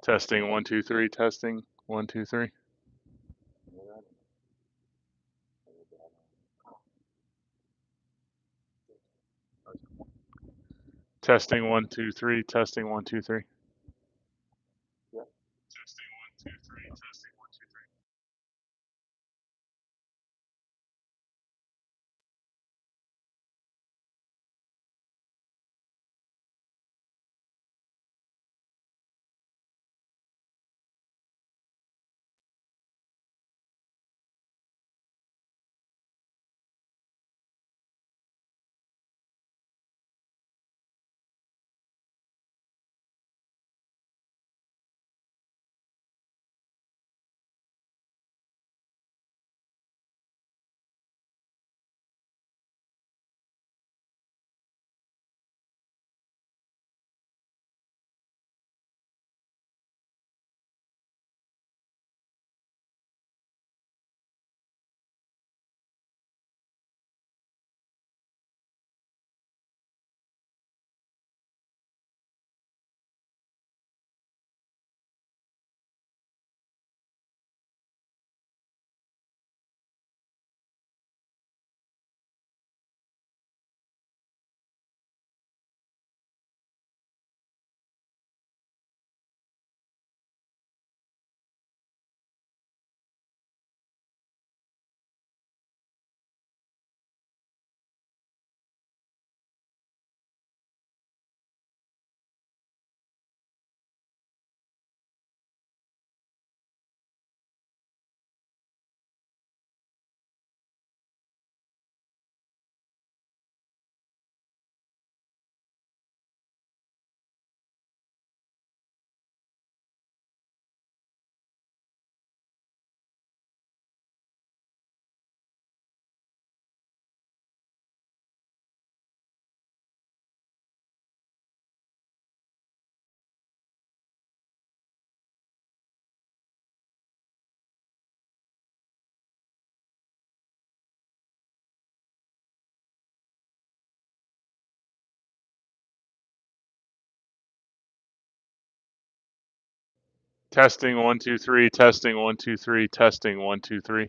Testing 1 2 3. Testing 1 2 3. Testing 1 2 3. Testing 1 2 3. Testing 1 2 3. Testing 1 2 3. Testing 1 2 3. Testing 1 2 3. Testing 1 2 3.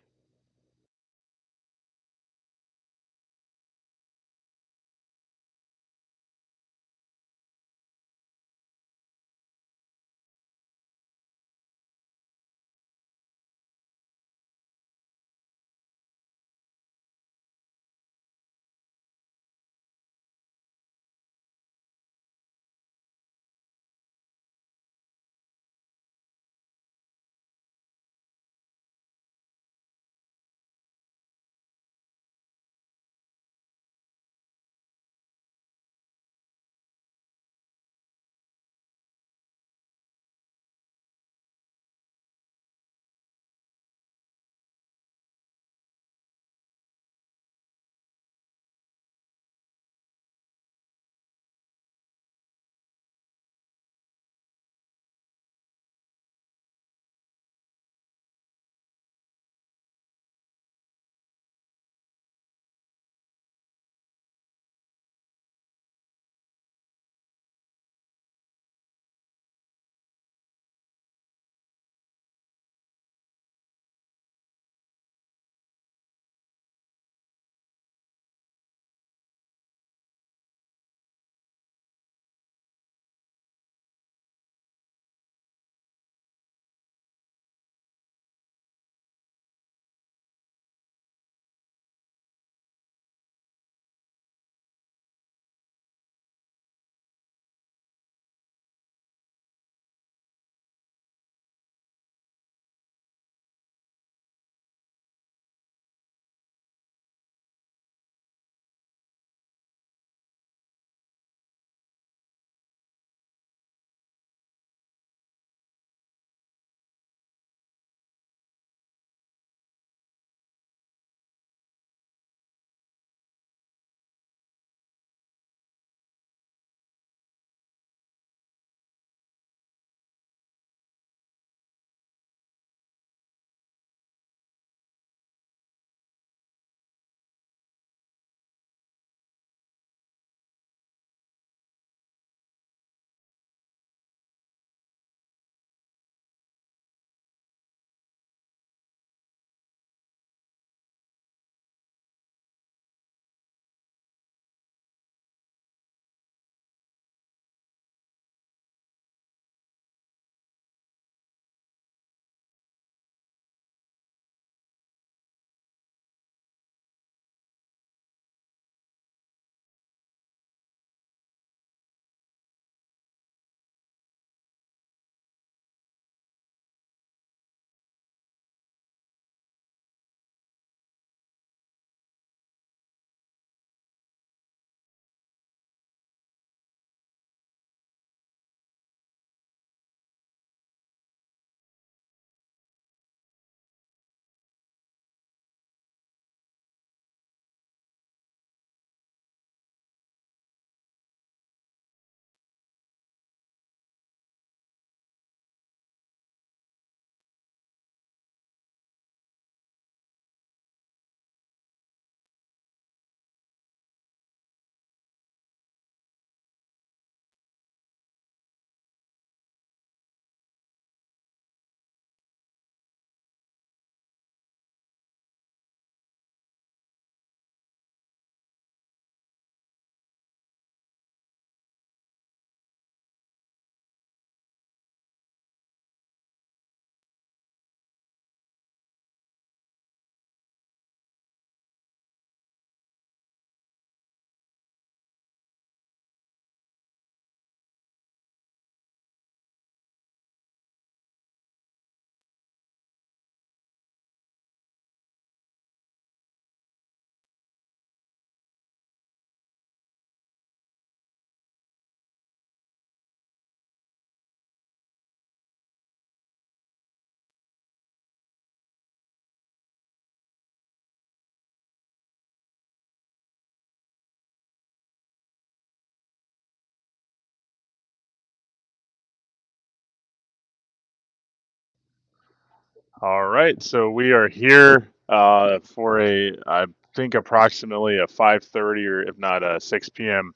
All right, so we are here for I think approximately a 5:30 or if not a 6 p.m.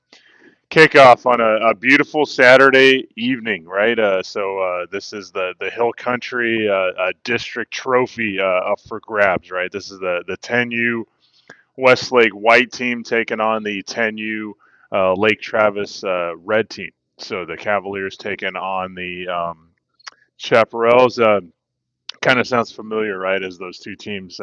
kickoff on a beautiful Saturday evening, right? So this is the Hill Country District Trophy up for grabs, right? This is the 10U Westlake White team taking on the 10U Lake Travis Red team. So the Cavaliers taking on the Chaparrals. Kind of sounds familiar, right? As those two teams,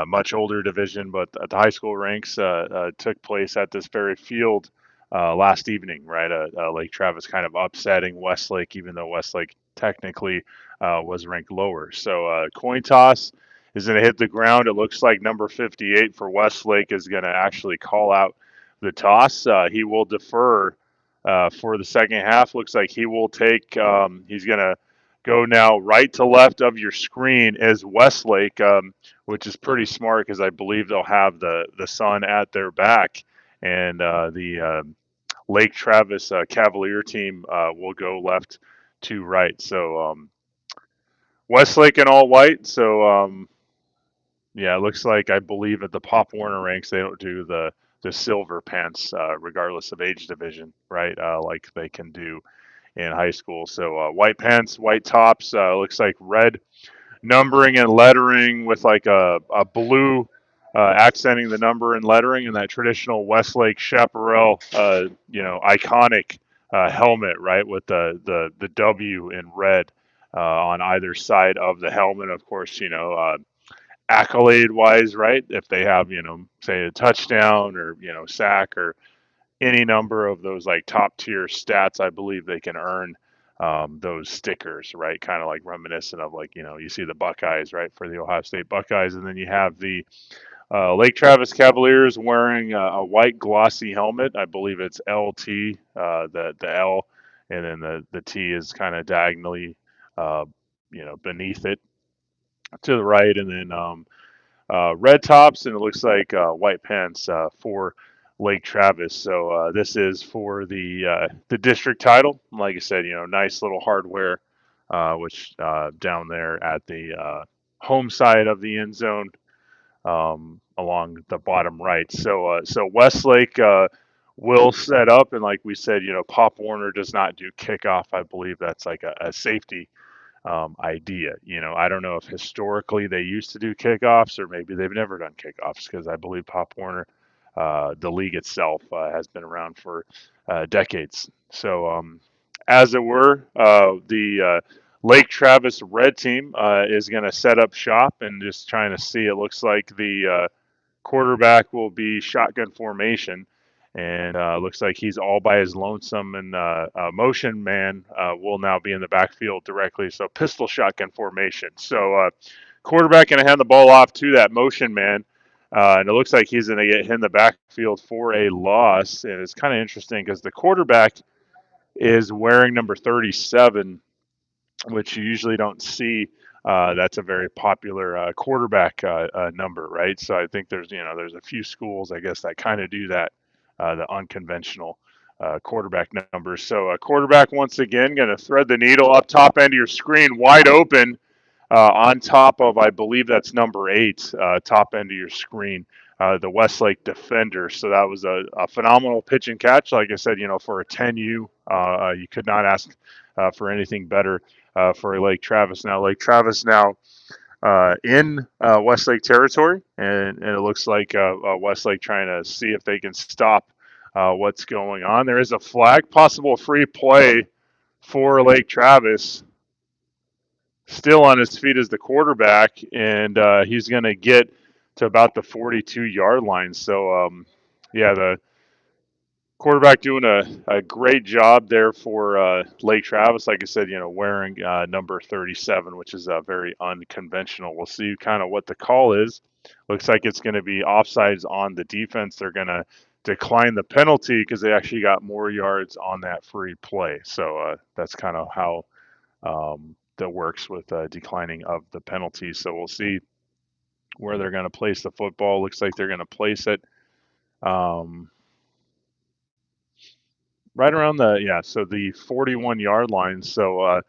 much older division, but at the high school ranks took place at this very field last evening, right? Lake Travis kind of upsetting Westlake, even though Westlake technically was ranked lower. So coin toss is going to hit the ground. It looks like number 58 for Westlake is going to actually call out the toss. He will defer for the second half. Looks like he will take. He's going to go now right to left of your screen is Westlake, which is pretty smart because I believe they'll have the sun at their back, and the Lake Travis Cavalier team will go left to right. So Westlake in all white. So yeah, it looks like I believe at the Pop Warner ranks they don't do the silver pants regardless of age division, right? Like they can do in high school. So white pants, white tops. Looks like red numbering and lettering with like a blue accenting the number and lettering, and that traditional Westlake Chaparral, iconic helmet, right, with the W in red on either side of the helmet. Of course, accolade wise, right? If they have, say a touchdown or sack or any number of those like top tier stats, I believe they can earn those stickers, right? Kind of like reminiscent of like, you see the Buckeyes, right, for the Ohio State Buckeyes. And then you have the Lake Travis Cavaliers wearing a white glossy helmet. I believe it's LT, the L, and then the T is kind of diagonally, beneath it to the right. And then red tops, and it looks like white pants for Lake Travis. So this is for the district title. Like I said, nice little hardware, which down there at the home side of the end zone, along the bottom right. So Westlake will set up, and like we said, Pop Warner does not do kickoff. I believe that's like a safety idea. I don't know if historically they used to do kickoffs or maybe they've never done kickoffs because I believe Pop Warner, the league itself, has been around for decades. So, as it were, the Lake Travis Red team is going to set up shop and just trying to see. It looks like the quarterback will be shotgun formation, and looks like he's all by his lonesome. And motion man will now be in the backfield directly. So pistol shotgun formation. So quarterback going to hand the ball off to that motion man. And it looks like he's going to get hit in the backfield for a loss. And it's kind of interesting because the quarterback is wearing number 37, which you usually don't see. That's a very popular quarterback number, right? So I think there's a few schools, I guess, that kind of do that, the unconventional quarterback numbers. So quarterback once again going to thread the needle up top end of your screen, wide open on top of, I believe that's number 8, top end of your screen. The Westlake defender. So that was a phenomenal pitch and catch. Like I said, for a 10U, you could not ask for anything better for Lake Travis. Now, Lake Travis now in Westlake territory, and it looks like Westlake trying to see if they can stop what's going on. There is a flag, possible free play for Lake Travis. Still on his feet as the quarterback, and he's going to get to about the 42-yard line. So, yeah, the quarterback doing a great job there for Lake Travis. Like I said, wearing number 37, which is very unconventional. We'll see kind of what the call is. Looks like it's going to be offsides on the defense. They're going to decline the penalty because they actually got more yards on that free play. So that's kind of how that works with declining of the penalty. So we'll see where they're going to place the football. Looks like they're going to place it right around the 41-yard line. So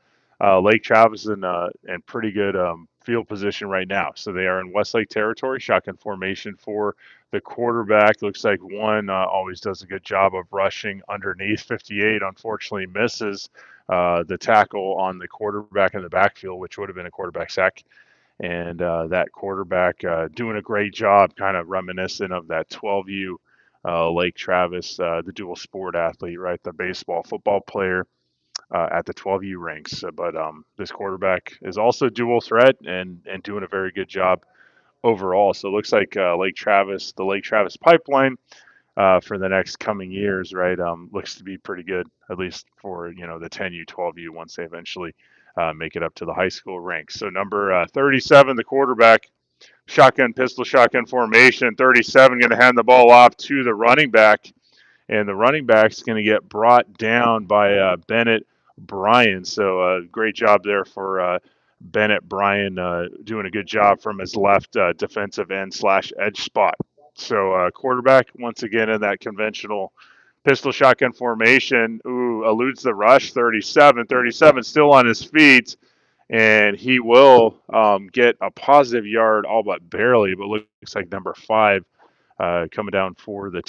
Lake Travis in pretty good field position right now. So they are in Westlake territory, shotgun formation for the quarterback. Looks like one always does a good job of rushing underneath 58. Unfortunately, misses the tackle on the quarterback in the backfield, which would have been a quarterback sack. And that quarterback doing a great job, kind of reminiscent of that 12U Lake Travis, the dual sport athlete, right? The baseball, football player at the 12U ranks. But this quarterback is also dual threat and doing a very good job overall. So it looks like the Lake Travis pipeline for the next coming years, right? Looks to be pretty good, at least for the 10U, 12U once they eventually make it up to the high school ranks. So number 37, the quarterback, shotgun formation. 37 going to hand the ball off to the running back, and the running back's going to get brought down by Bennett Bryan. So great job there for Bennett Bryan, doing a good job from his left defensive end slash edge spot. So quarterback once again in that conventional pistol shotgun formation. Ooh, eludes the rush. 37. 37 still on his feet, and he will get a positive yard, all but barely. But looks like number 5 coming down for the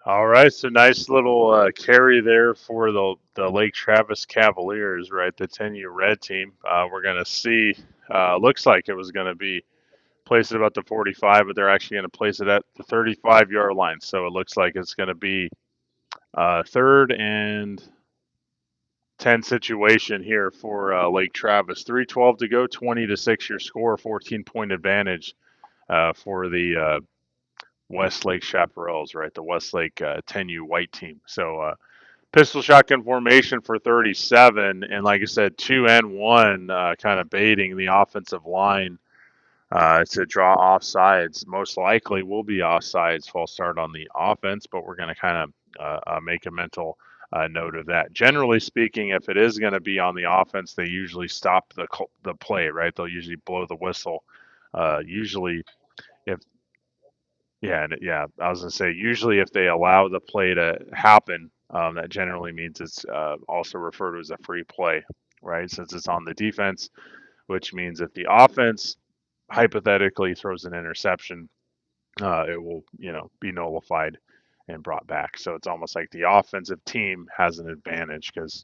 All right, so nice little carry there for the Lake Travis Cavaliers, right? The 10U red team. We're going to see, looks like it was going to be placed at about the 45, but they're actually going to place it at the 35-yard line. So it looks like it's going to be third and 10 situation here for Lake Travis. 3:12 to go, 20-6 your score, 14-point advantage for the Westlake Chapparals, right? The Westlake 10U white team. So pistol shotgun formation for 37, and like I said, 2 and 1, kind of baiting the offensive line to draw offsides. Most likely will be offsides. False start on the offense, but we're going to kind of make a mental note of that. Generally speaking, if it is going to be on the offense, they usually stop the play, right? They'll usually blow the whistle. Usually, if yeah, I was gonna say usually if they allow the play to happen, that generally means it's also referred to as a free play, right? Since it's on the defense, which means if the offense hypothetically throws an interception, it will be nullified and brought back. So it's almost like the offensive team has an advantage because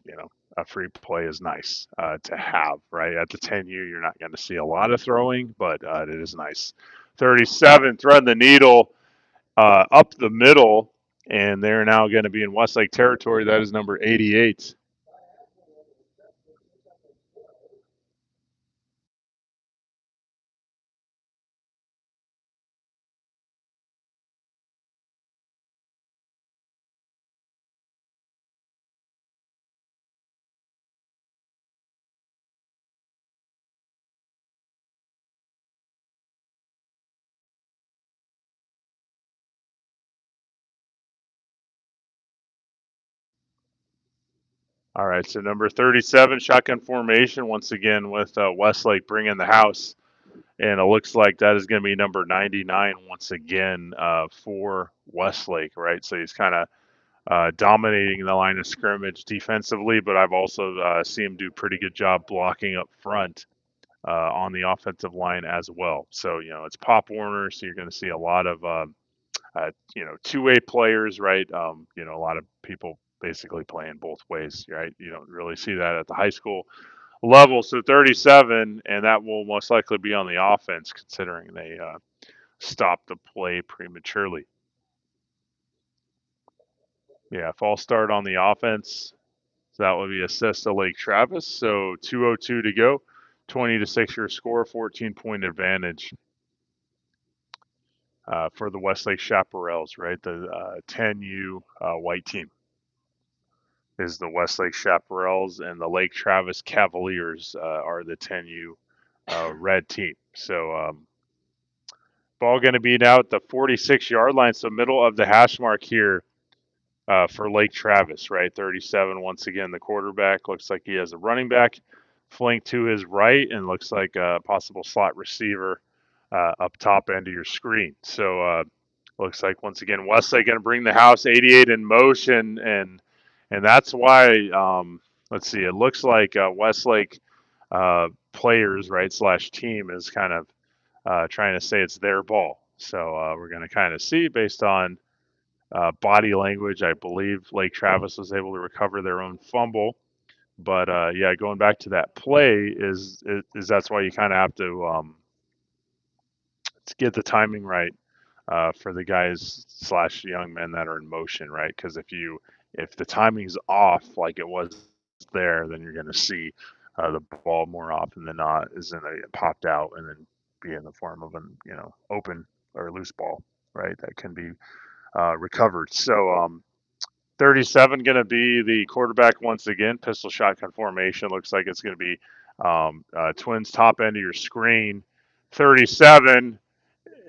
a free play is nice to have, right? At the 10U, you're not going to see a lot of throwing, but it is nice. 37, threading the needle up the middle, and they're now going to be in Westlake territory. That is number 88. All right, so number 37, shotgun formation, once again with Westlake bringing the house. And it looks like that is going to be number 99 once again for Westlake, right? So he's kind of dominating the line of scrimmage defensively, but I've also seen him do a pretty good job blocking up front on the offensive line as well. So, it's Pop Warner, so you're going to see a lot of two-way players, right? A lot of people basically playing both ways, right? You don't really see that at the high school level. So 37, and that will most likely be on the offense, considering they stopped the play prematurely. Yeah, false start on the offense. So that would be assist to Lake Travis. So 2:02 to go, 20-6 your score, 14-point advantage for the Westlake Chaparrals, right? The 10U white team is the Westlake Chapparals, and the Lake Travis Cavaliers are the 10U red team. So ball going to be now at the 46-yard line, so middle of the hash mark here for Lake Travis, right? 37, once again, the quarterback. Looks like he has a running back flank to his right and looks like a possible slot receiver up top end of your screen. So looks like, once again, Westlake going to bring the house 88 in motion. And that's why, let's see, it looks like Westlake players, right, slash team is kind of trying to say it's their ball. So we're going to kind of see based on body language. I believe Lake Travis was able to recover their own fumble. But yeah, going back to that play is that's why you kind of have to get the timing right for the guys slash young men that are in motion, right? Because if the timing's off like it was there, then you're going to see the ball more often than not is going to get popped out and then be in the form of an open or loose ball, right? That can be recovered. So 37 going to be the quarterback once again. Pistol shotgun formation. Looks like it's going to be Twins top end of your screen. 37.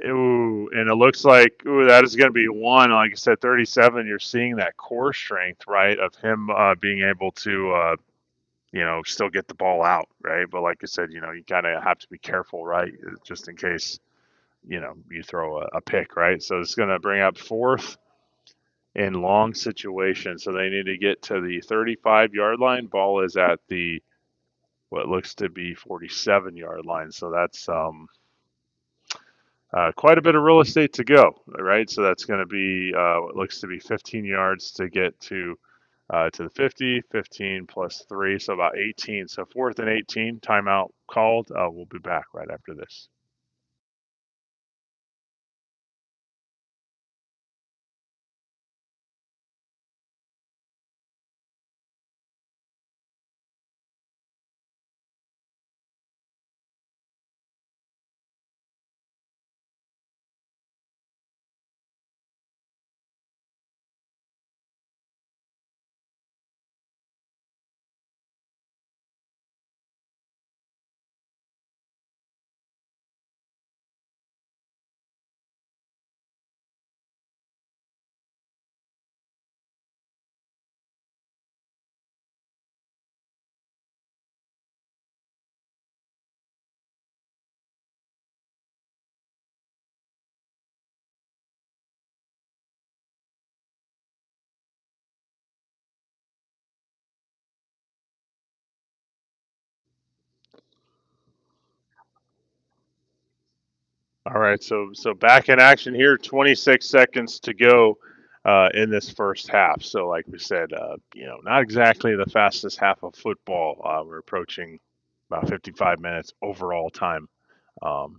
Ooh, and it looks like that is going to be one. Like I said, 37. You're seeing that core strength, right, of him being able to, still get the ball out, right. But like I said, you kind of have to be careful, right, just in case, you throw a pick, right. So it's going to bring up fourth in long situation. So they need to get to the 35-yard line. Ball is at the what looks to be 47-yard line. So that's quite a bit of real estate to go, right? So that's going to be what looks to be 15 yards to get to the 50, 15 plus 3, so about 18. So fourth and 18, timeout called. We'll be back right after this. All right, so back in action here. 26 seconds to go in this first half. So like we said, not exactly the fastest half of football. We're approaching about 55 minutes overall time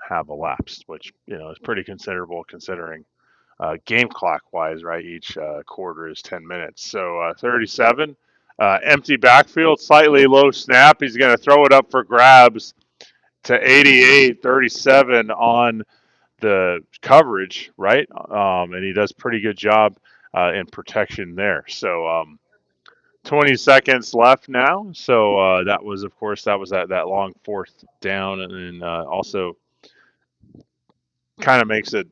have elapsed, which is pretty considerable considering game clock wise, right? Each quarter is 10 minutes. So 37, empty backfield, slightly low snap. He's going to throw it up for grabs to 88, 37 on the coverage, right? And he does pretty good job in protection there. So 20 seconds left now. So that was, of course, that long fourth down, and then also kind of makes it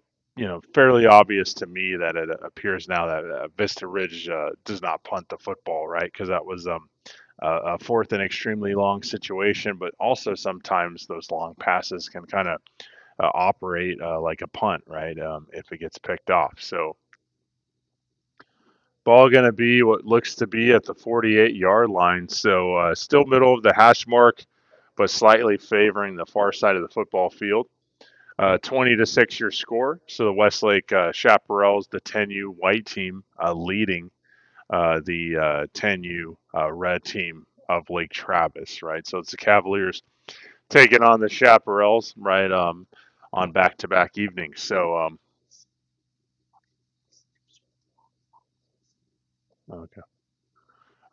fairly obvious to me that it appears now that Vista Ridge does not punt the football, right? Because that was a fourth and extremely long situation, but also sometimes those long passes can kind of operate like a punt, right? If it gets picked off. So ball going to be what looks to be at the 48-yard line. So still middle of the hash mark, but slightly favoring the far side of the football field. 20-6 your score. So the Westlake Chapparals, the 10U white team, leading the 10U red team of Lake Travis, right? So it's the Cavaliers taking on the Chapparals, right, on back-to-back evenings. So, okay.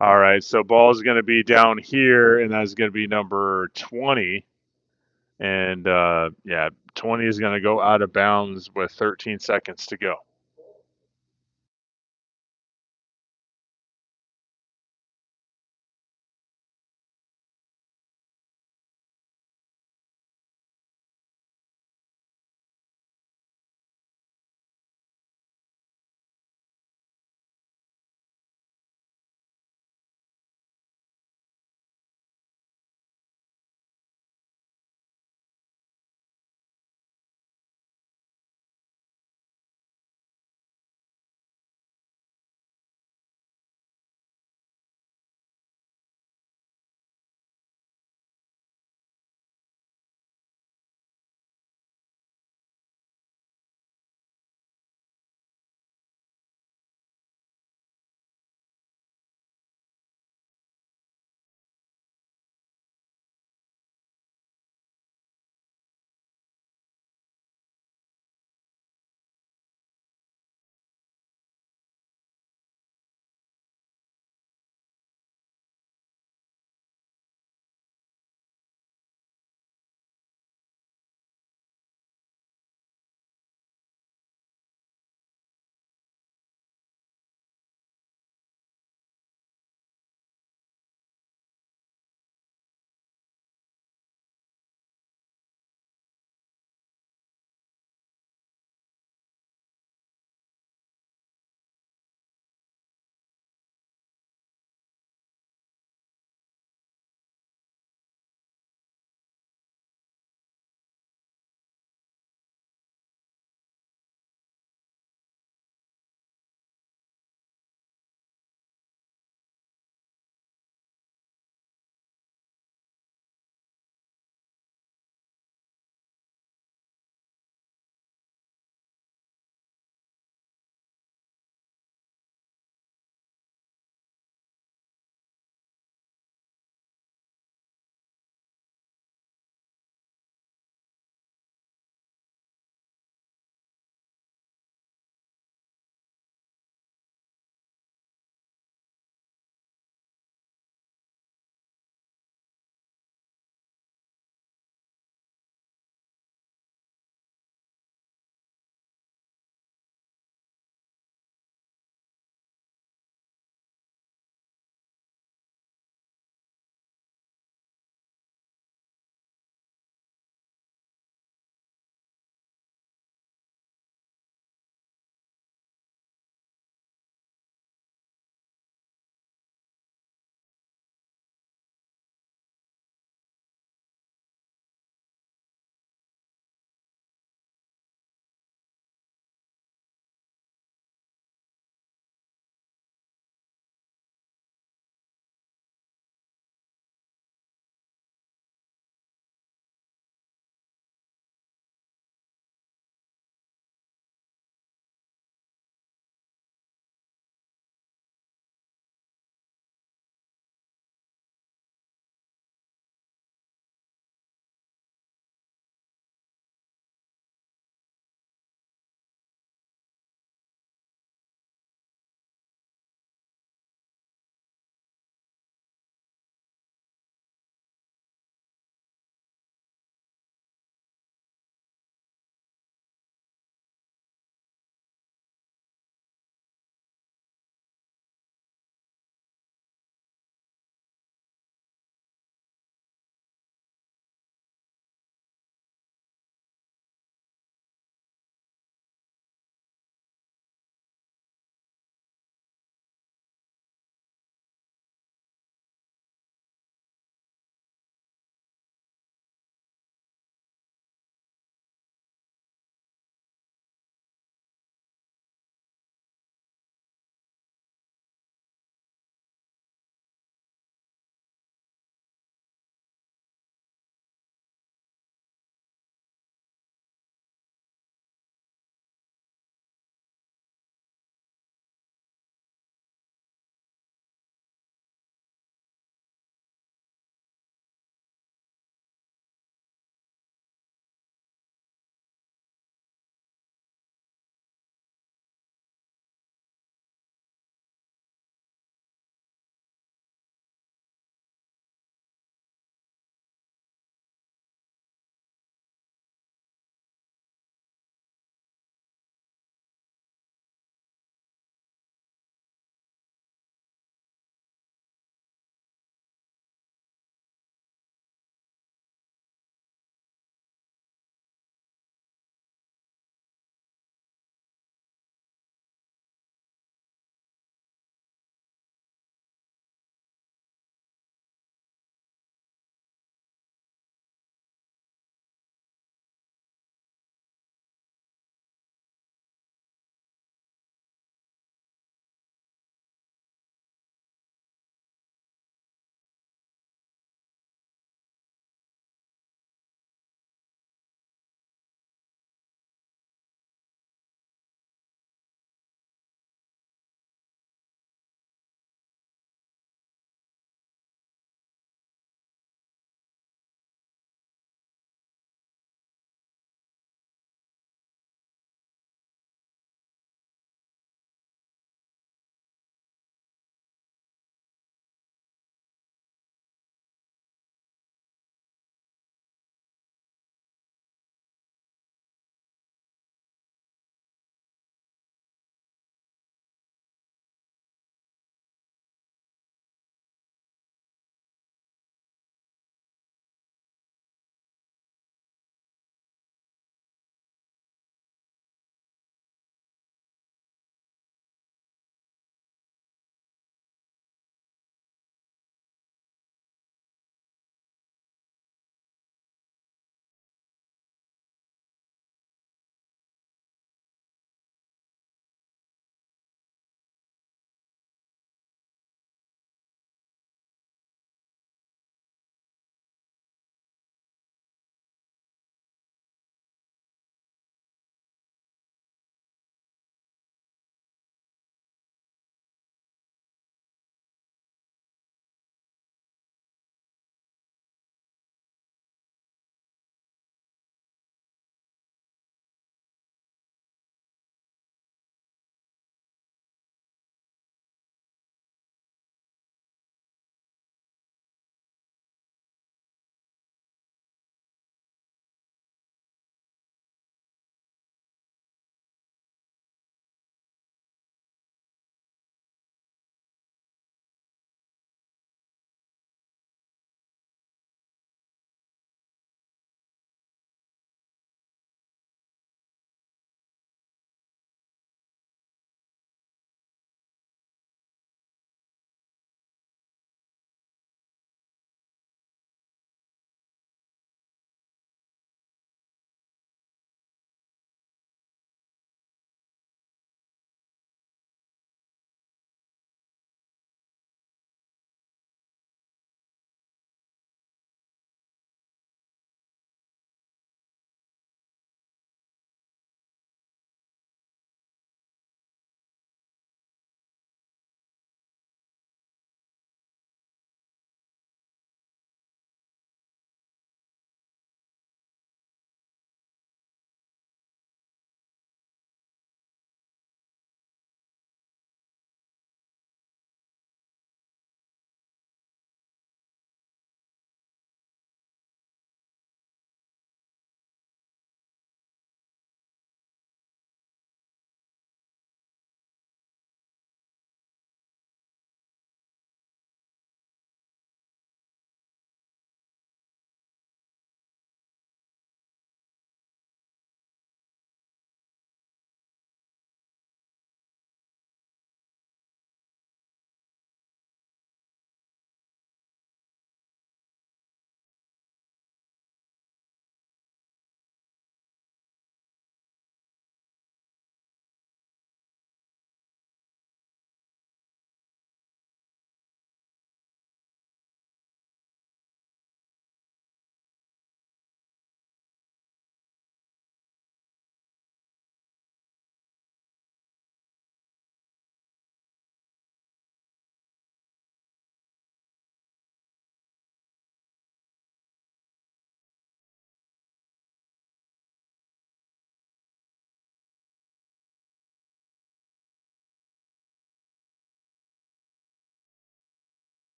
All right, so ball is going to be down here, and that's going to be number 20. And yeah, 20 is going to go out of bounds with 13 seconds to go.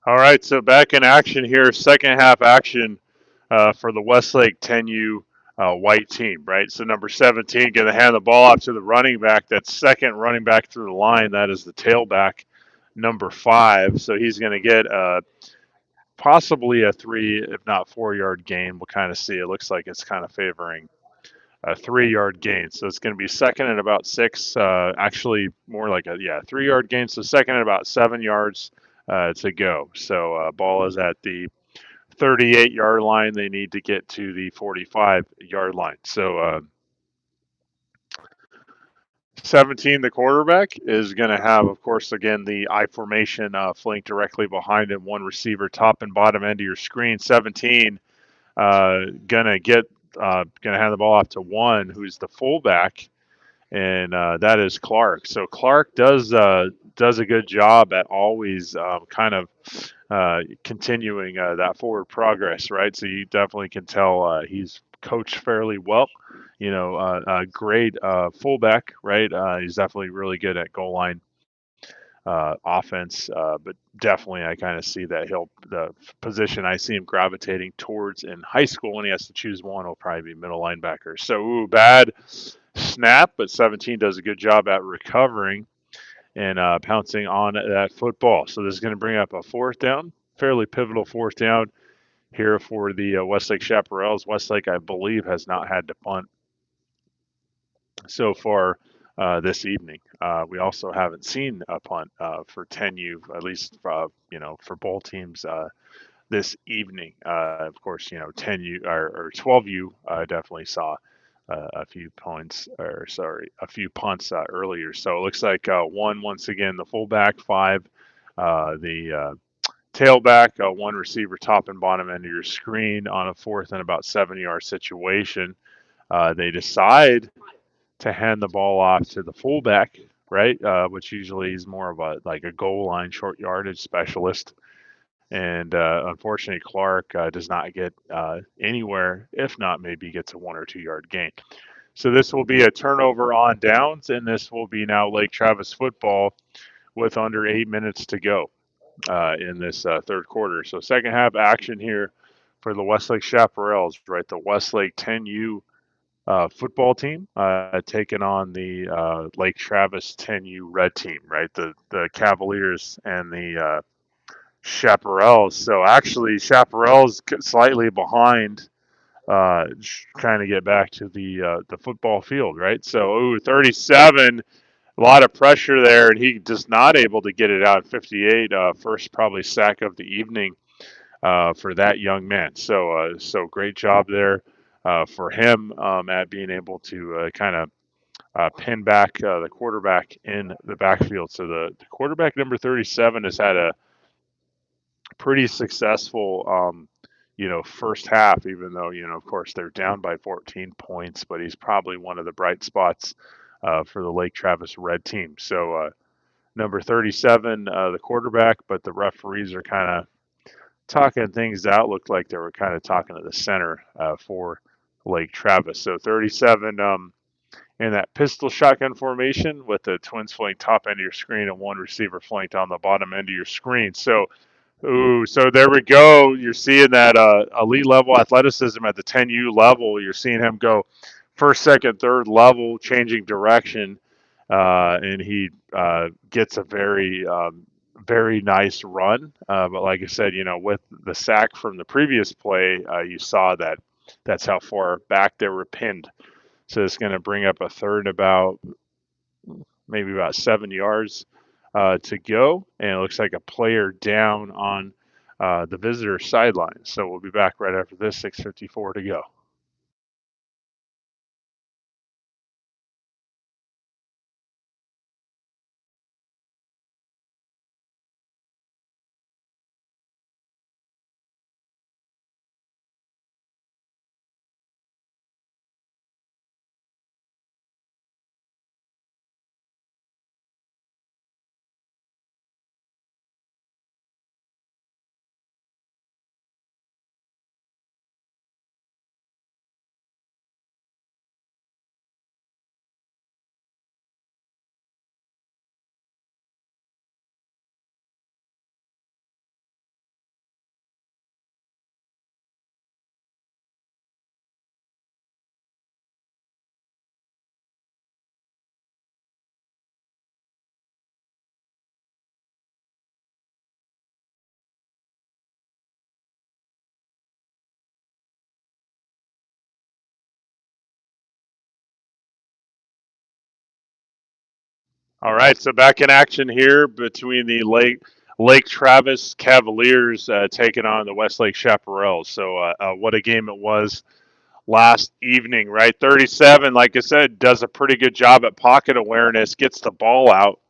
All right, so back in action here, second half action for the Westlake 10U white team, right? So number 17 going to hand the ball off to the running back. That second running back through the line, that is the tailback, number 5. So he's going to get possibly a 3, if not 4-yard gain. We'll kind of see. It looks like it's kind of favoring a 3-yard gain. So it's going to be second and about 6. Actually, more like a 3-yard gain. So second and about 7 yards to go. So ball is at the 38-yard line. They need to get to the 45-yard line. So 17, the quarterback, is going to have, of course, again, the I formation flank directly behind him, one receiver, top and bottom end of your screen. 17 gonna hand the ball off to 1, who's the fullback, and that is Clark. So Clark does a good job at always kind of continuing that forward progress, right? So you definitely can tell he's coached fairly well. A great fullback, right? He's definitely really good at goal line offense, but definitely I kind of see that the position I see him gravitating towards in high school when he has to choose one will probably be middle linebacker. So bad snap, but 17 does a good job at recovering and pouncing on that football. So this is going to bring up a fourth down, fairly pivotal fourth down here for the Westlake Chapparals. Westlake, I believe, has not had to punt so far this evening. We also haven't seen a punt for 10U, at least for both teams this evening. Of course, 10U or 12U definitely saw a few punts, a few punts earlier. So it looks like 1 once again, the fullback, 5 the tailback, 1 receiver, top and bottom end of your screen on a fourth and about 7-yard situation. They decide to hand the ball off to the fullback, right? Which usually is more of a goal line short yardage specialist. And unfortunately, Clark does not get anywhere, if not maybe gets a 1 or 2-yard gain. So this will be a turnover on downs, and this will be now Lake Travis football with under 8 minutes to go in this third quarter. So second half action here for the Westlake Chapparals, right? The Westlake 10U football team taking on the Lake Travis 10U red team, right? The Cavaliers and the Chapparals. So actually, Chapparals slightly behind, trying to get back to the football field, right? So 37, a lot of pressure there, and he just not able to get it out. 58, first probably sack of the evening for that young man. So great job there for him at being able to kind of pin back the quarterback in the backfield. So the quarterback number 37 has had a pretty successful first half, even though of course they're down by 14 points, but he's probably one of the bright spots for the Lake Travis red team. So number 37, the quarterback, but the referees are kind of talking things out. Looked like they were kind of talking to the center for Lake Travis. So 37 in that pistol shotgun formation with the twins flank top end of your screen and 1 receiver flanked on the bottom end of your screen. So there we go. You're seeing that elite level athleticism at the 10U level. You're seeing him go first, second, third level, changing direction, and he gets a very nice run. But like I said, with the sack from the previous play, you saw that that's how far back they were pinned. So it's going to bring up a third about maybe about 7 yards to go, and it looks like a player down on the visitor sideline. So we'll be back right after this. 6:54 to go. All right, so back in action here between the Lake Travis Cavaliers taking on the Westlake Chapparals. So what a game it was last evening, right? 37, like I said, does a pretty good job at pocket awareness, gets the ball out,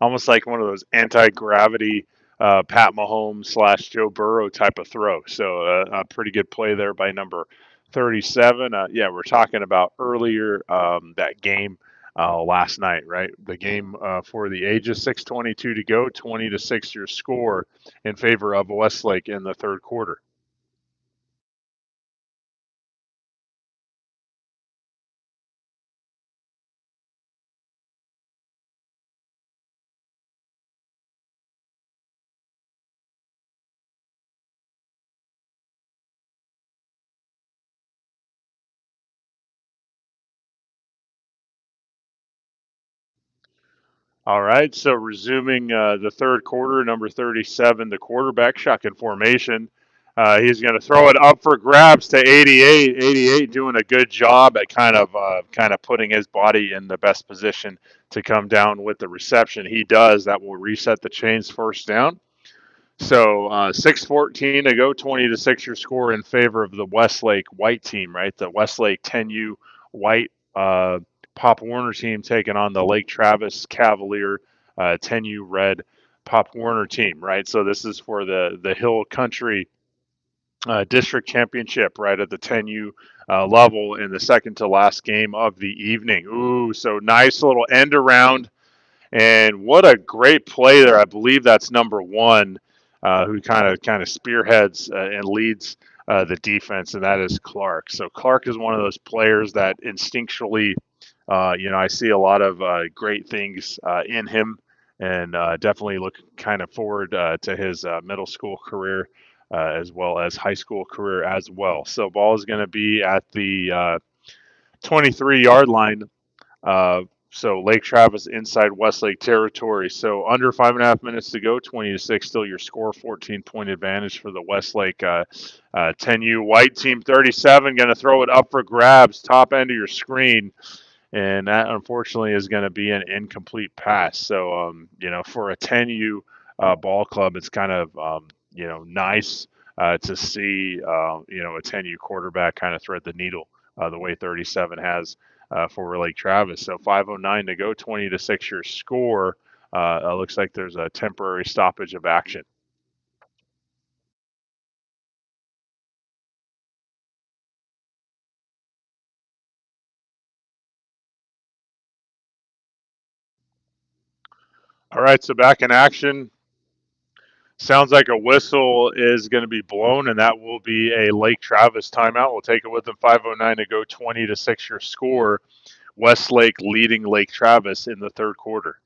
almost like one of those anti-gravity Pat Mahomes slash Joe Burrow type of throw. So a pretty good play there by number 37. Yeah, we're talking about earlier that game last night, right? The game for the ages, 6:22 to go, 20-6 your score in favor of Westlake in the third quarter. All right, so resuming the third quarter, number 37, the quarterback, shotgun formation. He's going to throw it up for grabs to 88. 88 doing a good job at kind of putting his body in the best position to come down with the reception. He does. That will reset the chains first down. So 6:14 to go, 20-6 your score in favor of the Westlake White team, right? The Westlake 10U White Pop Warner team taking on the Lake Travis Cavalier 10U Red Pop Warner team, right? So this is for the Hill Country District Championship, right at the 10U level in the second to last game of the evening. Ooh, so nice little end around and what a great play there! I believe that's number one, who kind of spearheads and leads the defense, and that is Clark. So Clark is one of those players that instinctually, I see a lot of great things in him, and definitely look kind of forward to his middle school career as well as high school career as well. So ball is going to be at the 23-yard line. So Lake Travis inside Westlake territory. So under 5.5 minutes to go, 20-6 still your score, 14-point advantage for the Westlake 10U White team. 37 going to throw it up for grabs, top end of your screen, and that unfortunately is going to be an incomplete pass. So for a 10U ball club, it's kind of nice to see a 10U quarterback kind of thread the needle the way 37 has for Lake Travis. So 5:09 to go, 20-6 your score. Looks like there's a temporary stoppage of action. All right, so back in action. Sounds like a whistle is going to be blown, and that will be a Lake Travis timeout. We'll take it with them. 5:09 to go, 20-6 your score. Westlake leading Lake Travis in the third quarter.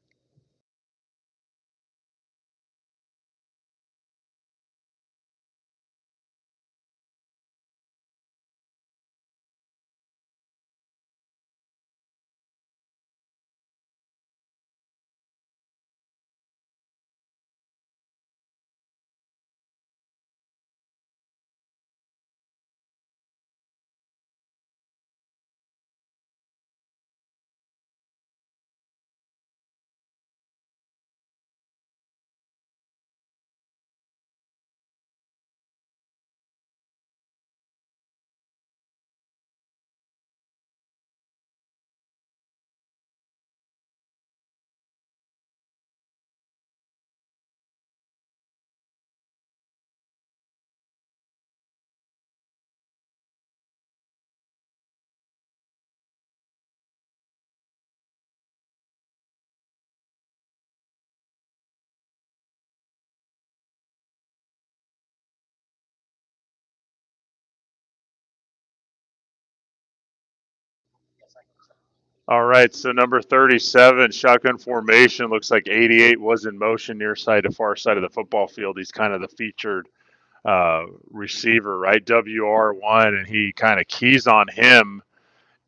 All right, so number 37, shotgun formation. Looks like 88 was in motion near side to far side of the football field. He's kind of the featured receiver, right? WR1, and he kind of keys on him.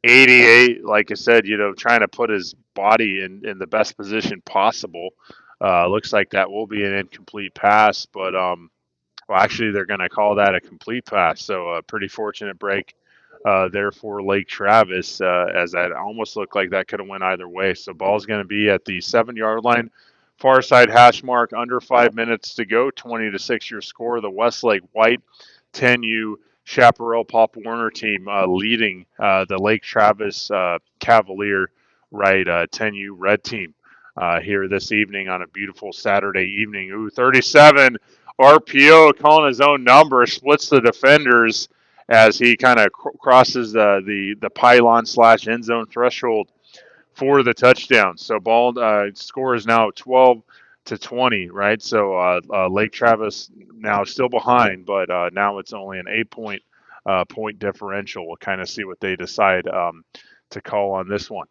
88, like I said, trying to put his body in the best position possible. Looks like that will be an incomplete pass, but well, actually, they're going to call that a complete pass. So a pretty fortunate break there for Lake Travis, as that almost looked like that could have went either way. So ball's going to be at the 7 yard line, far side hash mark, under 5 minutes to go. 20-6 your score. The Westlake White 10U Chaparral Pop Warner team leading the Lake Travis Cavalier right 10U Red team here this evening on a beautiful Saturday evening. Ooh, 37 RPO calling his own number, splits the defenders as he kind of crosses the pylon slash end zone threshold for the touchdown. So ball score is now 12-20, right? So Lake Travis now still behind, but now it's only an 8 point differential. We'll kind of see what they decide to call on this one.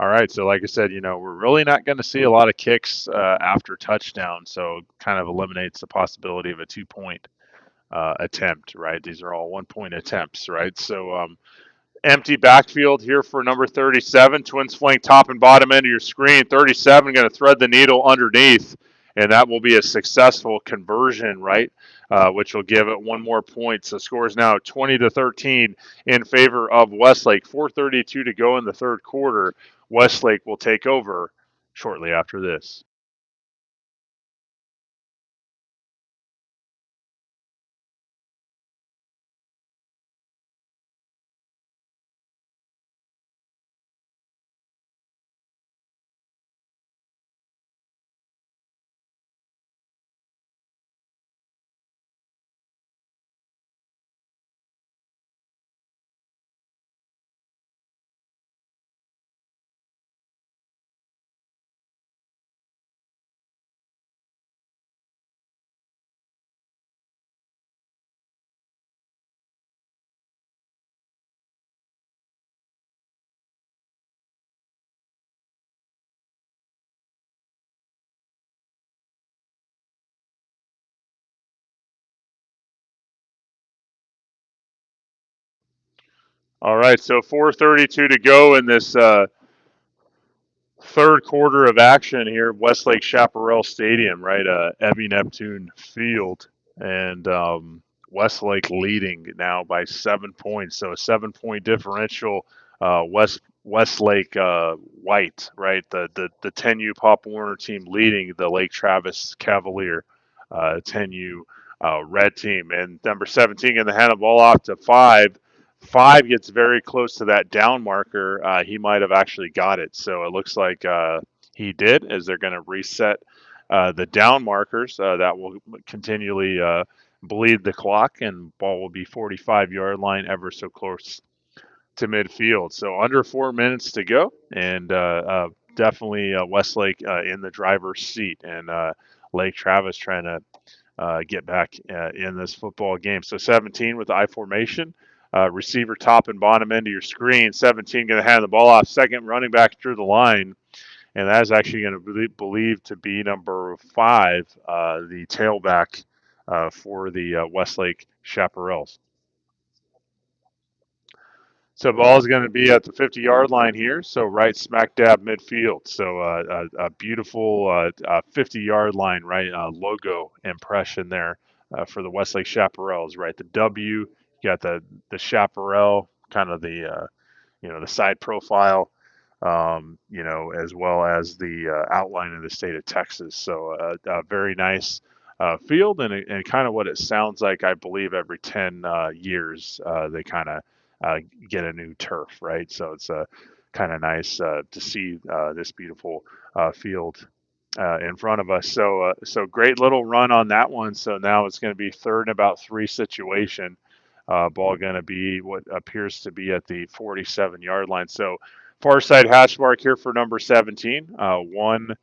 All right, so like I said, we're really not going to see a lot of kicks after touchdown, so kind of eliminates the possibility of a 2 point attempt, right? These are all 1 point attempts, right? So empty backfield here for number 37. Twins flank top and bottom end of your screen. 37 going to thread the needle underneath, and that will be a successful conversion, right? Which will give it 1 more point. So score is now 20-13 in favor of Westlake. 4:32 to go in the third quarter. Westlake will take over shortly after this. All right, so 4:32 to go in this third quarter of action here, Westlake Chapparals Stadium, right? Evie Neptune Field, and Westlake leading now by 7 points. So a 7 point differential. Westlake White, right? The 10U Pop Warner team leading the Lake Travis Cavalier 10U red team, and number 17 going to hand the ball off to 5. 5 gets very close to that down marker. He might have actually got it. So it looks like he did, as they're going to reset the down markers. That will continually bleed the clock, and ball will be 45-yard line, ever so close to midfield. So under 4 minutes to go, and definitely Westlake in the driver's seat, and Lake Travis trying to get back in this football game. So 17 with the I formation. Receiver top and bottom end of your screen. 17 going to hand the ball off. Second running back through the line. And that is actually going to be believed to be number 5, the tailback for the Westlake Chapparals. So ball is going to be at the 50-yard line here, so right smack dab midfield. So a beautiful 50-yard line, right? Logo impression there for the Westlake Chapparals, right? The W, you got the chaparral, kind of the the side profile, as well as the outline of the state of Texas. So a very nice field, and kind of what it sounds like. I believe every 10 years they kind of get a new turf, right? So it's kind of nice to see this beautiful field in front of us. So great little run on that one. So now it's going to be third and about 3 situation. Ball going to be what appears to be at the 47-yard line. So far side hash mark here for number 17. 1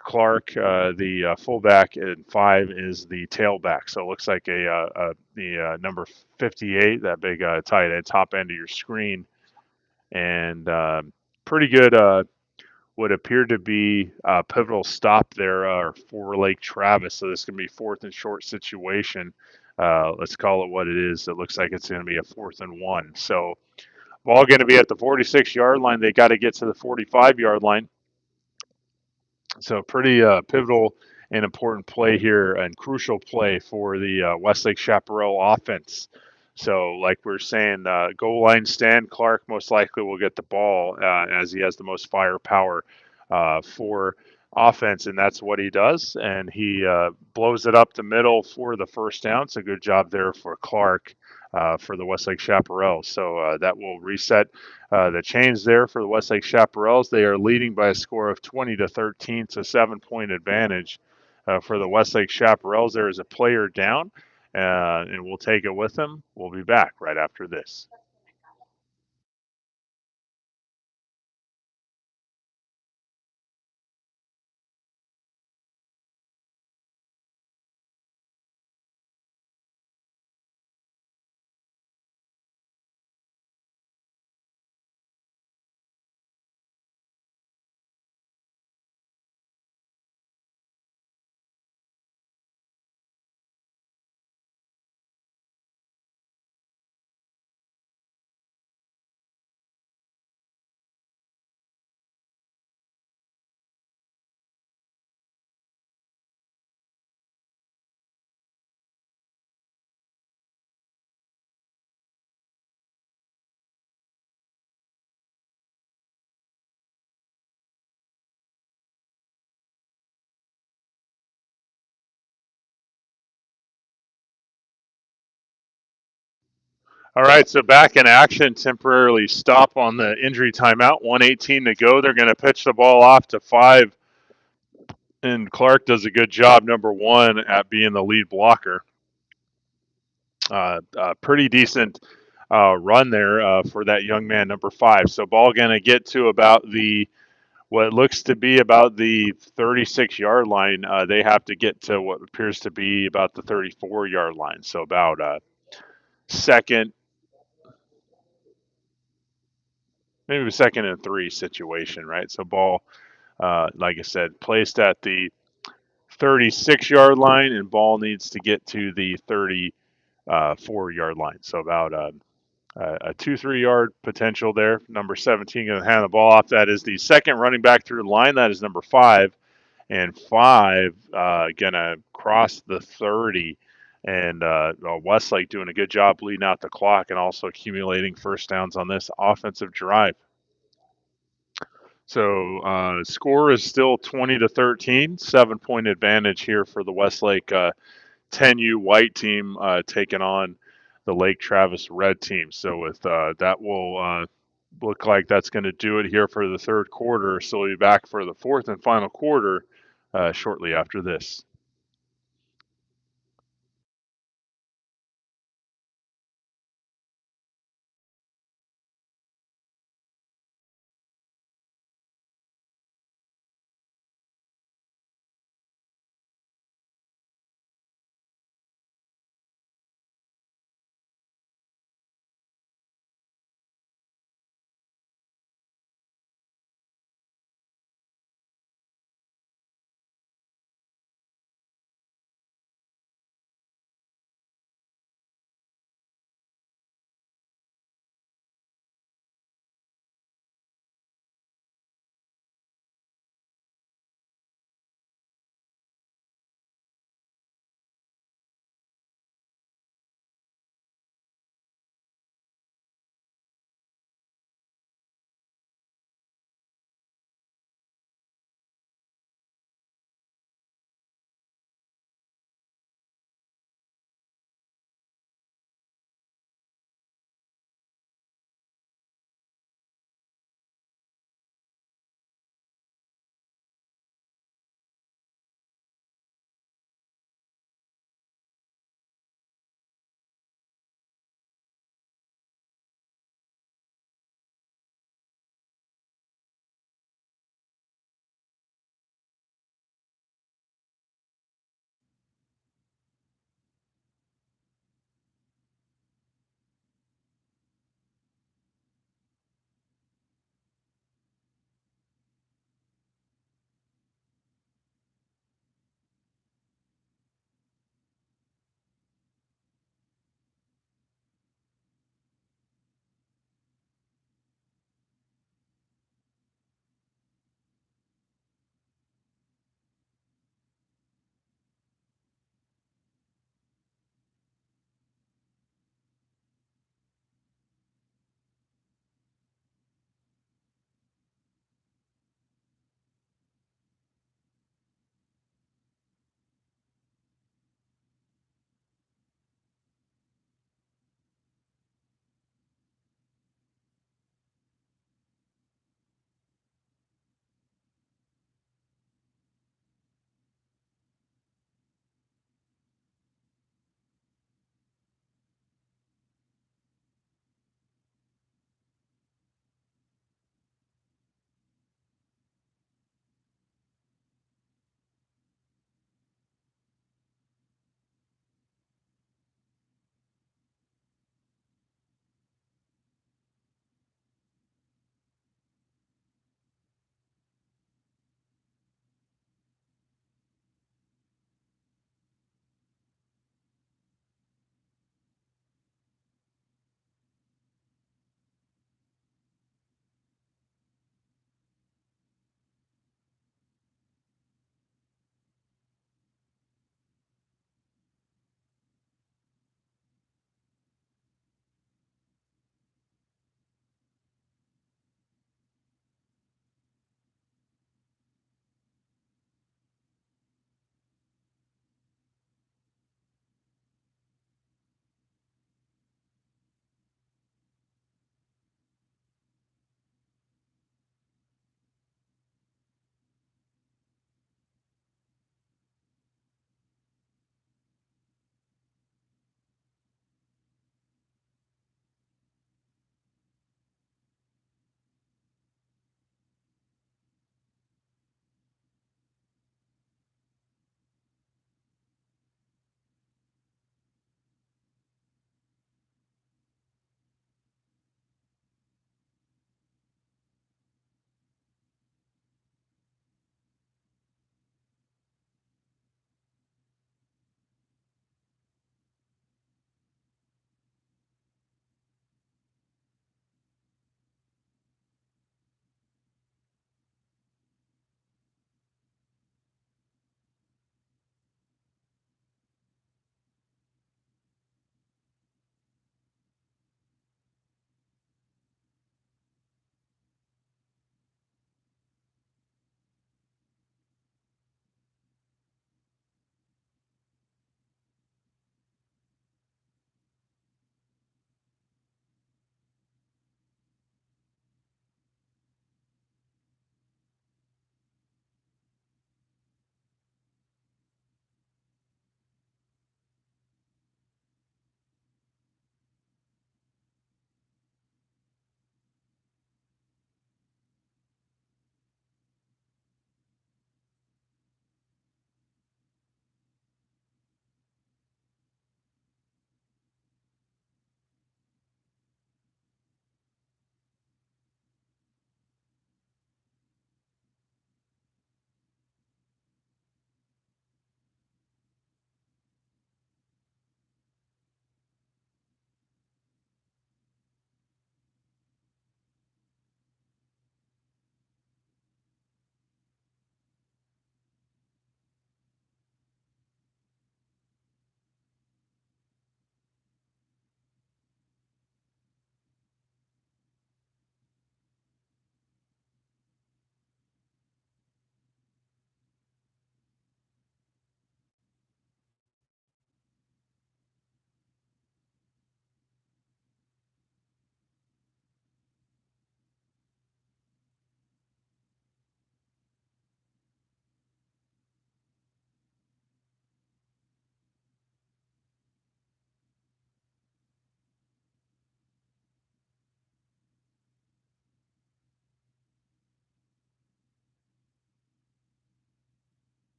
Clark, the fullback, and 5 is the tailback. So it looks like the number 58, that big tight end, top end of your screen, and pretty good. Would appear to be a pivotal stop there for Lake Travis. So this is going to be fourth and short situation. Let's call it what it is. It looks like it's going to be a 4th and 1. So ball going to be at the 46-yard line. They got to get to the 45-yard line. So pretty pivotal an important play here and crucial play for the Westlake Chaparral offense. So, like we're saying, goal line stand, Clark most likely will get the ball as he has the most firepower for offense, and that's what he does. And he blows it up the middle for the first down. It's a good job there for Clark for the Westlake Chaparrals. So that will reset the chains there for the Westlake Chaparrals. They are leading by a score of 20-13. It's a 7-point advantage for the Westlake Chaparrals. There is a player down, and we'll take it with them. We'll be back right after this. All right, so back in action, temporarily stop on the injury timeout. 118 to go. They're going to pitch the ball off to 5, and Clark does a good job, number 1, at being the lead blocker. Pretty decent run there for that young man, number 5. So ball going to get to about the what looks to be about the 36-yard line. They have to get to what appears to be about the 34-yard line. So about second, maybe a 2nd and 3 situation, right? So ball, like I said, placed at the 36-yard line, and ball needs to get to the 34-yard line. So about a 2-3 yard potential there. Number 17 going to hand the ball off. That is the second running back through the line. That is number 5. And 5 going to cross the 30. And Westlake doing a good job bleeding out the clock and also accumulating first downs on this offensive drive. So score is still 20-13, 7-point advantage here for the Westlake 10U white team taking on the Lake Travis red team. So with that will look like that's going to do it here for the third quarter. So we'll be back for the fourth and final quarter shortly after this.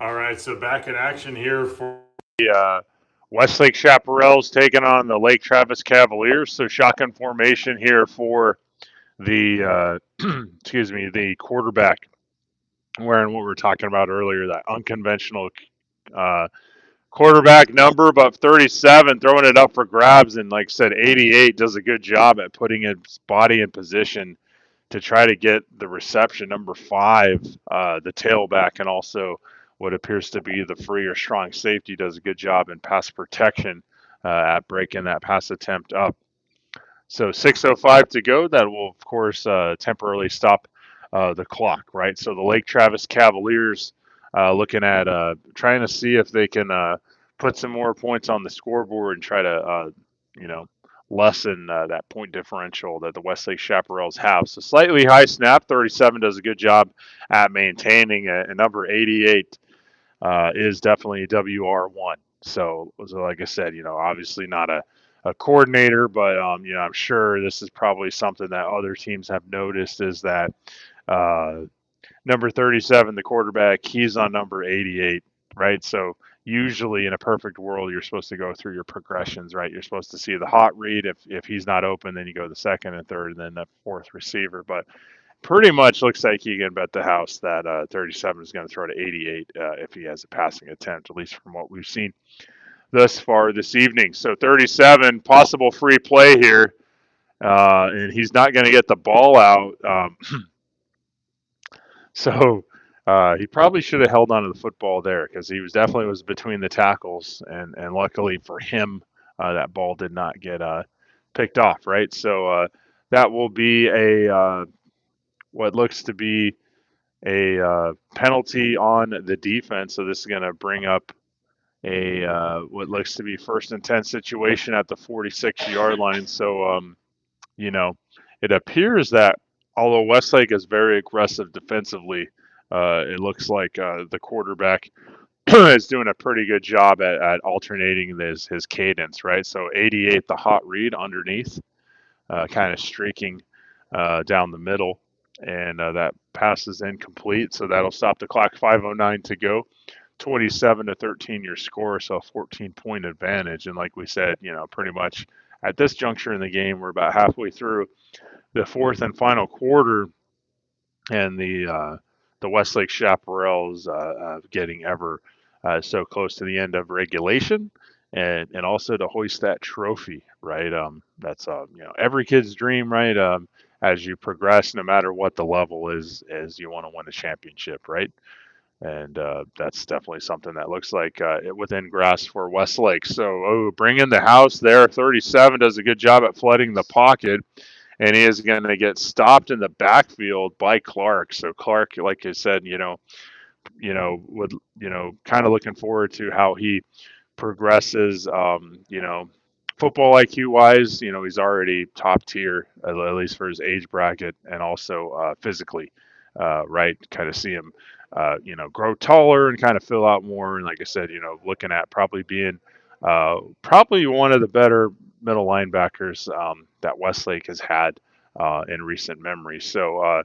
All right, so back in action here for the Westlake Chapparals taking on the Lake Travis Cavaliers. So shotgun formation here for the excuse me, the quarterback, wearing what we were talking about earlier, that unconventional uh, quarterback number, but 37 throwing it up for grabs, and like I said, 88 does a good job at putting his body in position to try to get the reception. Number 5, the tailback, and also what appears to be the free or strong safety, does a good job in pass protection at breaking that pass attempt up. So 6:05 to go. That will, of course, temporarily stop the clock, right? So the Lake Travis Cavaliers looking at trying to see if they can put some more points on the scoreboard and try to, you know, lessen that point differential that the Westlake Chaparrals have. So slightly high snap. 37 does a good job at maintaining a number 88 is definitely a WR1. So like I said, obviously not a coordinator, but I'm sure this is probably something that other teams have noticed is that uh, number 37, the quarterback, he's on number 88, right? So usually in a perfect world, you're supposed to go through your progressions, right? You're supposed to see the hot read. If he's not open, then you go to the second and third, and then the fourth receiver. But pretty much looks like you can bet the house that 37 is going to throw to 88 if he has a passing attempt, at least from what we've seen thus far this evening. So 37, possible free play here, and he's not going to get the ball out. So he probably should have held on to the football there because he was between the tackles, and luckily for him, that ball did not get picked off. Right, so that will be a what looks to be a penalty on the defense. So this is going to bring up a what looks to be first and 10 situation at the 46-yard line. So you know, it appears that although Westlake is very aggressive defensively, it looks like the quarterback is doing a pretty good job at alternating his cadence. Right, so 88, the hot read underneath, kind of streaking down the middle, and that pass is incomplete. So that'll stop the clock. 5:09 to go. 27-13 your score, so a 14-point advantage. And like we said, pretty much at this juncture in the game, we're about halfway through the fourth and final quarter, and the Westlake Chaparrals getting ever so close to the end of regulation, and also to hoist that trophy, right? That's every kid's dream, right? As you progress, no matter what the level is you want to win a championship, right? And that's definitely something that looks like within grasp for Westlake. So, bring in the house there. 37 does a good job at flooding the pocket, and he is going to get stopped in the backfield by Clark. So Clark, like I said, would kind of looking forward to how he progresses. Football IQ wise, he's already top tier at least for his age bracket, and also physically, right? Kind of see him, grow taller and kind of fill out more. And like I said, looking at probably being probably one of the better middle linebackers that Westlake has had in recent memory. So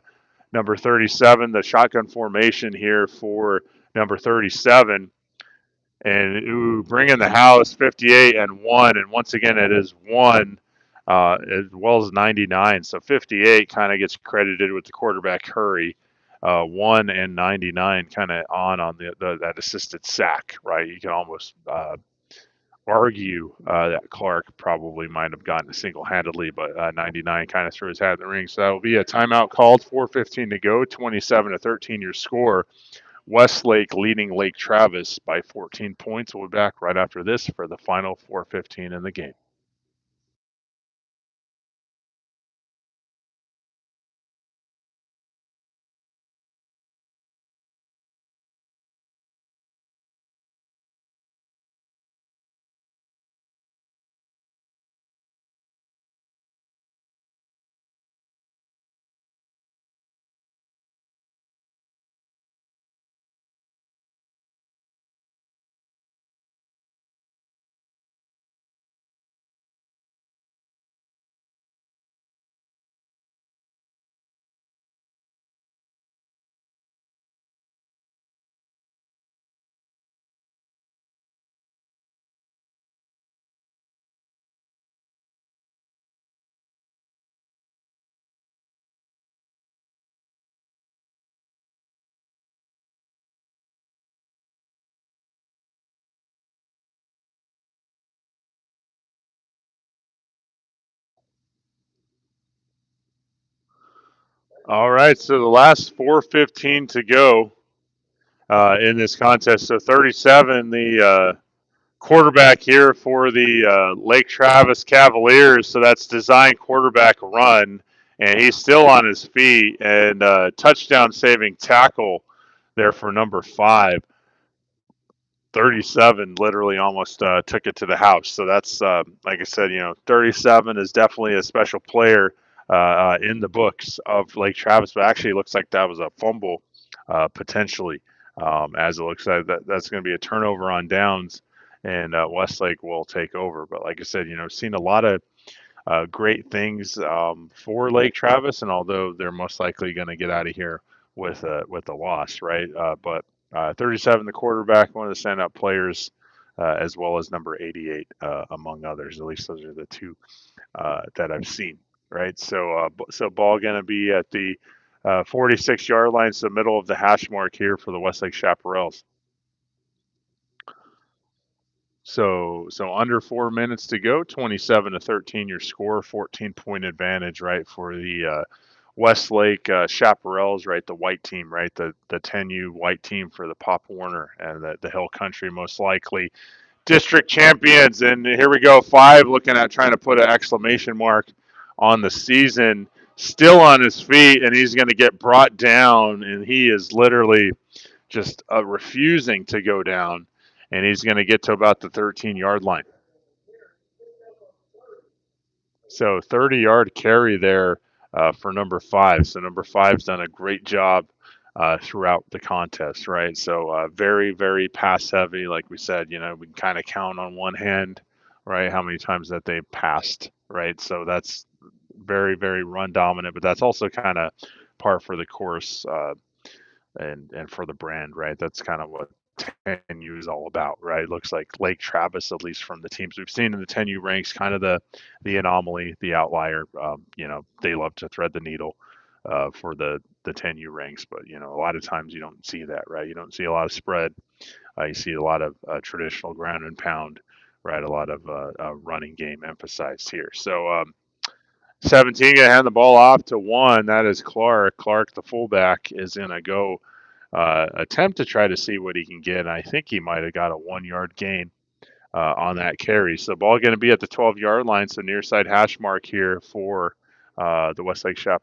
number 37, the shotgun formation here for number 37. And bring in the house 58 and 1. And once again, it is 1 as well as 99. So 58 kind of gets credited with the quarterback hurry. 1 and 99 kind of on that assisted sack, right? You can almost argue that Clark probably might have gotten it single-handedly, but 99 kind of threw his hat in the ring. So that will be a timeout called. 4:15 to go. 27-13 your score. Westlake leading Lake Travis by 14 points. We'll be back right after this for the final 4:15 in the game. All right, so the last 4:15 to go in this contest. So 37, the quarterback here for the Lake Travis Cavaliers. So that's design quarterback run, and he's still on his feet and touchdown saving tackle there for number 5. 37 literally almost took it to the house. So that's, like I said, 37 is definitely a special player in the books of Lake Travis, but actually it looks like that was a fumble potentially, as it looks like that's going to be a turnover on downs, and Westlake will take over. But like I said, seen a lot of great things for Lake Travis, and although they're most likely going to get out of here with a loss, right? But 37, the quarterback, one of the standout players, as well as number 88, among others. At least those are the two that I've seen, right? So ball going to be at the 46-yard line, so middle of the hash mark here for the Westlake Chapparals. So under 4 minutes to go, 27-13 your score, 14-point advantage, right, for the Westlake Chaparrals, right, the white team, right, the 10U white team for the Pop Warner and the Hill Country most likely district champions. And here we go, 5 looking at trying to put an exclamation mark on the season, still on his feet, and he's going to get brought down, and he is literally just refusing to go down, and he's going to get to about the 13-yard line. So 30-yard carry there for number 5. So number 5's done a great job throughout the contest, right? So very, very pass heavy. Like we said, we can kind of count on one hand, right, how many times that they passed, right? So that's very, very run dominant, but that's also kind of par for the course and for the brand, right? That's kind of what 10U is all about, right? It looks like Lake Travis, at least from the teams we've seen in the 10U ranks, kind of the anomaly, the outlier. They love to thread the needle for the 10U ranks, but a lot of times you don't see that, right? You don't see a lot of spread. You see a lot of traditional ground and pound, right? A lot of running game emphasized here. So 17 going to hand the ball off to 1. That is Clark. Clark, the fullback, is going to go attempt to try to see what he can get. I think he might have got a 1-yard gain on that carry. So ball going to be at the 12-yard line. So near side hash mark here for the Westlake Shop.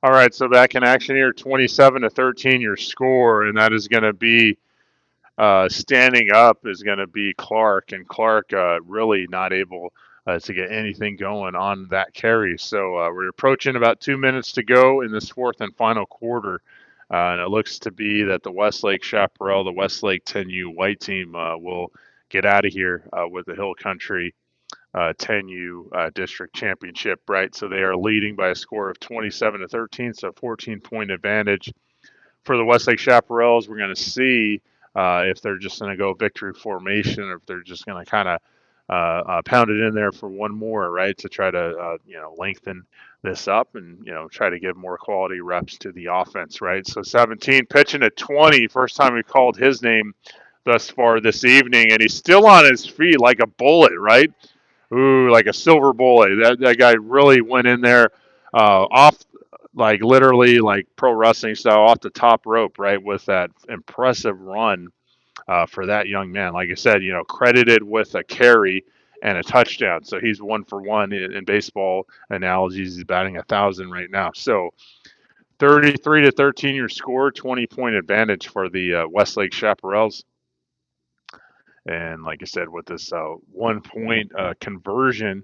All right, so back in action here, 27-13 your score, and that is going to be standing up is going to be Clark, and Clark really not able to get anything going on that carry. So we're approaching about 2 minutes to go in this fourth and final quarter. And it looks to be that the Westlake Chaparral, the Westlake 10U white team will get out of here with the Hill Country 10U district championship, right? So they are leading by a score of 27-13, so 14-point advantage for the Westlake Chaparrals. We're going to see if they're just going to go victory formation or if they're just going to kind of pound it in there for one more, right, to try to lengthen this up and try to give more quality reps to the offense, right? So 17 pitching at 20, first time we called his name thus far this evening, and he's still on his feet like a bullet, right? Ooh, like a silver bullet. That guy really went in there off, like literally like pro wrestling style, off the top rope, right, with that impressive run for that young man. Like I said, credited with a carry and a touchdown. So he's 1 for 1 in baseball analogies. He's batting 1,000 right now. So 33-13 your score, 20-point advantage for the Westlake Chaparrals. And like I said, with this 1-point conversion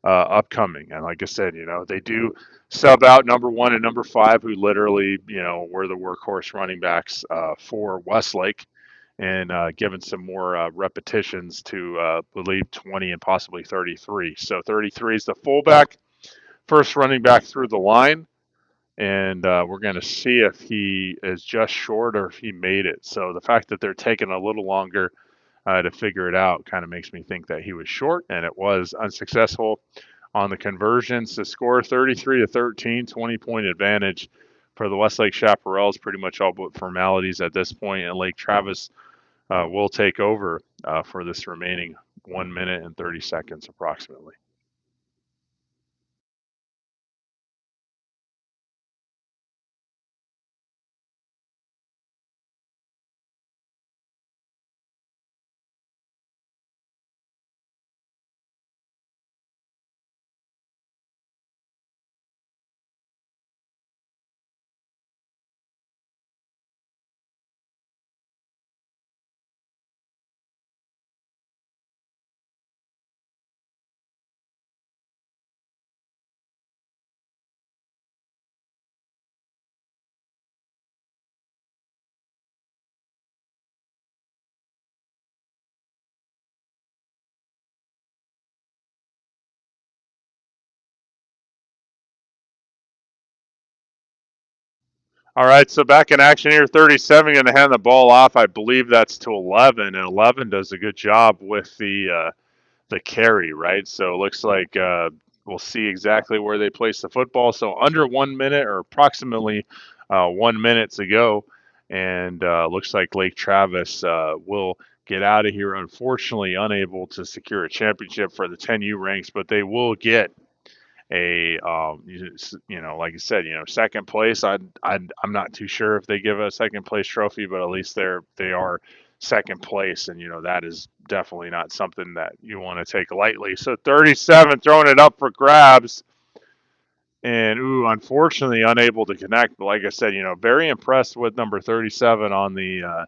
upcoming. And like I said, they do sub out number 1 and number 5, who literally, were the workhorse running backs for Westlake, and given some more repetitions to believe 20 and possibly 33. So 33 is the fullback, first running back through the line. and we're going to see if he is just short or if he made it. So the fact that they're taking a little longer to figure it out kind of makes me think that he was short, and it was unsuccessful on the conversions to score 33-13, 20-point advantage for the Westlake Chapparals. Pretty much all but formalities at this point, and Lake Travis will take over for this remaining 1 minute and 30 seconds approximately. All right, so back in action here, 37 going to hand the ball off. I believe that's to 11, and 11 does a good job with the carry, right? So it looks like we'll see exactly where they place the football. So under 1 minute or approximately 1 minute to go, and looks like Lake Travis will get out of here. Unfortunately, unable to secure a championship for the 10U ranks, but they will get a like I said, second place. I'm not too sure if they give a second place trophy, but at least they are second place, and that is definitely not something that you want to take lightly. So 37 throwing it up for grabs, and unfortunately unable to connect. But like I said, very impressed with number 37 on the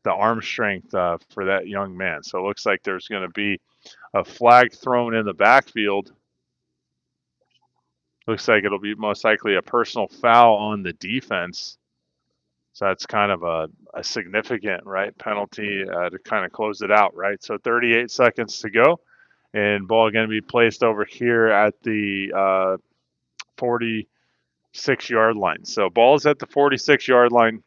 arm strength for that young man. So it looks like there's going to be a flag thrown in the backfield. Looks like it'll be most likely a personal foul on the defense. So that's kind of a significant, right, penalty to kind of close it out, right? So 38 seconds to go, and ball going to be placed over here at the 46-yard line. So ball is at the 46-yard line.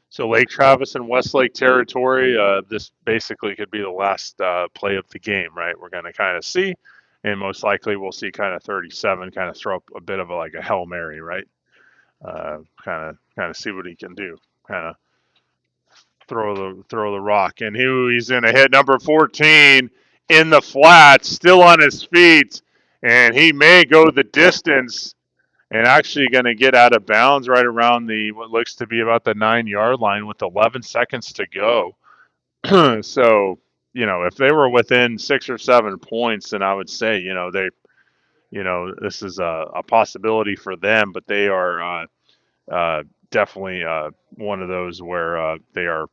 So Lake Travis and Westlake territory. This basically could be the last play of the game, right? We're going to kind of see, and most likely we'll see kind of 37 kind of throw up a bit of like a Hail Mary, right? Kind of see what he can do. Kind of throw the rock, and he's going to hit number 14 in the flat, still on his feet, and he may go the distance and actually going to get out of bounds right around the what looks to be about the 9-yard line with 11 seconds to go. So if they were within 6 or 7 points, then I would say this is a possibility for them, but they are definitely one of those where they are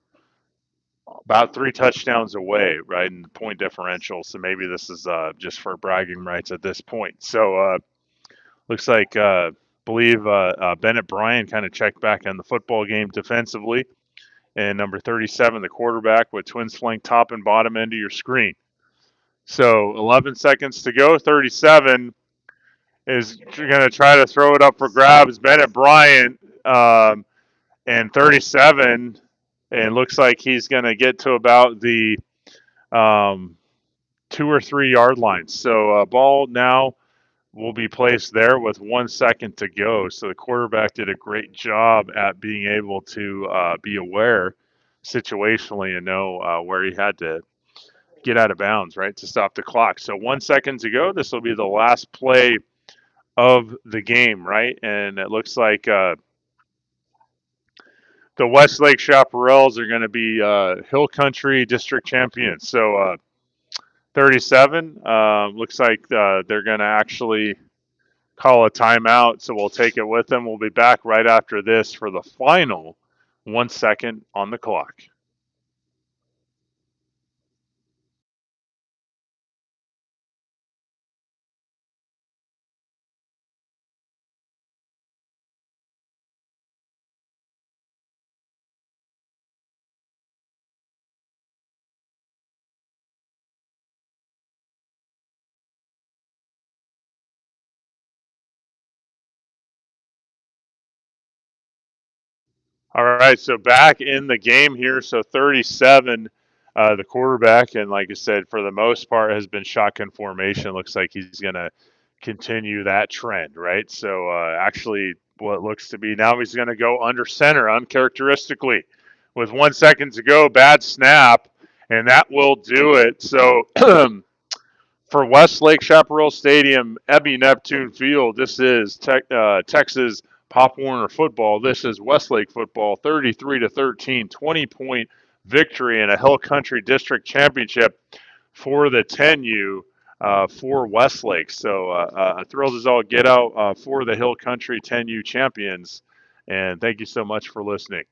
about 3 touchdowns away, right, in the point differential. So maybe this is just for bragging rights at this point. So looks like believe Bennett Bryan kind of checked back on the football game defensively, and number 37, the quarterback, with twins flank top and bottom end of your screen. So 11 seconds to go. 37 is going to try to throw it up for grabs. Bennett Bryan. And 37, and looks like he's going to get to about the 2 or 3 yard line. So ball now will be placed there with 1 second to go. So the quarterback did a great job at being able to be aware situationally and know where he had to get out of bounds, right, to stop the clock. So 1 second to go. This will be the last play of the game, right? And it looks like the Westlake Chapparals are going to be Hill Country District champions. So 37 looks like they're going to actually call a timeout. So we'll take it with them. We'll be back right after this for the final 1 second on the clock. All right, so back in the game here. So 37, the quarterback, and like I said, for the most part, has been shotgun formation. Looks like he's going to continue that trend, right? So actually, what looks to be now he's going to go under center uncharacteristically with 1 second to go. Bad snap, and that will do it. So for Westlake Chapparals Stadium, Ebby Neptune Field. This is Texas Pop Warner football. This is Westlake football, 33 to 13, 20-point victory in a Hill Country District Championship for the 10U for Westlake. So thrilled as all get out for the Hill Country 10U champions. And thank you so much for listening.